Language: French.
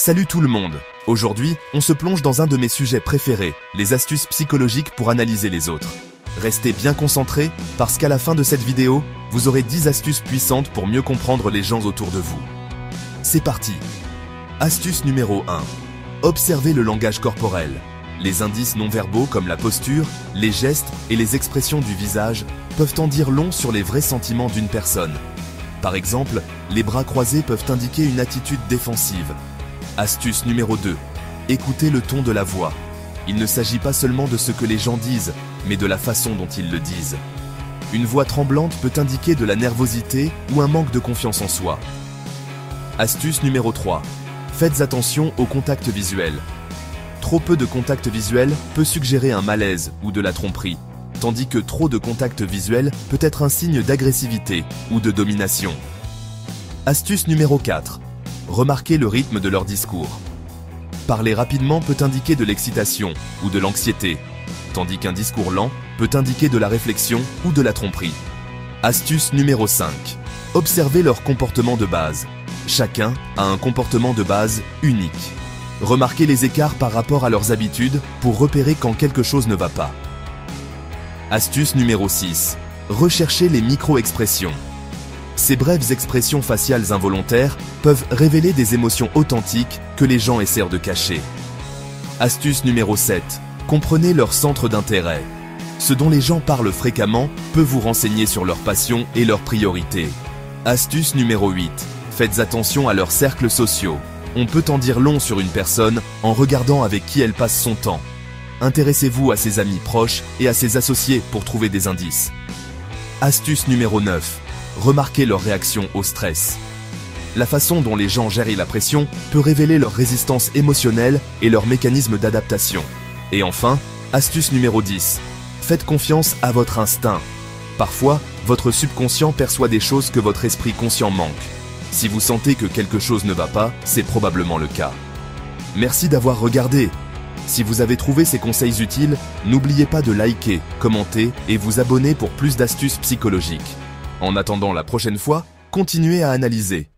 Salut tout le monde! Aujourd'hui, on se plonge dans un de mes sujets préférés, les astuces psychologiques pour analyser les autres. Restez bien concentrés, parce qu'à la fin de cette vidéo, vous aurez 10 astuces puissantes pour mieux comprendre les gens autour de vous. C'est parti! Astuce numéro 1. Observez le langage corporel. Les indices non-verbaux comme la posture, les gestes et les expressions du visage peuvent en dire long sur les vrais sentiments d'une personne. Par exemple, les bras croisés peuvent indiquer une attitude défensive. Astuce numéro 2. Écoutez le ton de la voix. Il ne s'agit pas seulement de ce que les gens disent, mais de la façon dont ils le disent. Une voix tremblante peut indiquer de la nervosité ou un manque de confiance en soi. Astuce numéro 3. Faites attention au contact visuel. Trop peu de contact visuel peut suggérer un malaise ou de la tromperie, tandis que trop de contact visuel peut être un signe d'agressivité ou de domination. Astuce numéro 4. Remarquez le rythme de leur discours. Parler rapidement peut indiquer de l'excitation ou de l'anxiété, tandis qu'un discours lent peut indiquer de la réflexion ou de la tromperie. Astuce numéro 5. Observez leur comportement de base. Chacun a un comportement de base unique. Remarquez les écarts par rapport à leurs habitudes pour repérer quand quelque chose ne va pas. Astuce numéro 6. Recherchez les micro-expressions. Ces brèves expressions faciales involontaires peuvent révéler des émotions authentiques que les gens essaient de cacher. Astuce numéro 7. Comprenez leur centre d'intérêt. Ce dont les gens parlent fréquemment peut vous renseigner sur leurs passions et leurs priorités. Astuce numéro 8. Faites attention à leurs cercles sociaux. On peut en dire long sur une personne en regardant avec qui elle passe son temps. Intéressez-vous à ses amis proches et à ses associés pour trouver des indices. Astuce numéro 9. Remarquez leur réaction au stress. La façon dont les gens gèrent la pression peut révéler leur résistance émotionnelle et leur mécanisme d'adaptation. Et enfin, astuce numéro 10. Faites confiance à votre instinct. Parfois, votre subconscient perçoit des choses que votre esprit conscient manque. Si vous sentez que quelque chose ne va pas, c'est probablement le cas. Merci d'avoir regardé. Si vous avez trouvé ces conseils utiles, n'oubliez pas de liker, commenter et vous abonner pour plus d'astuces psychologiques. En attendant la prochaine fois, continuez à analyser.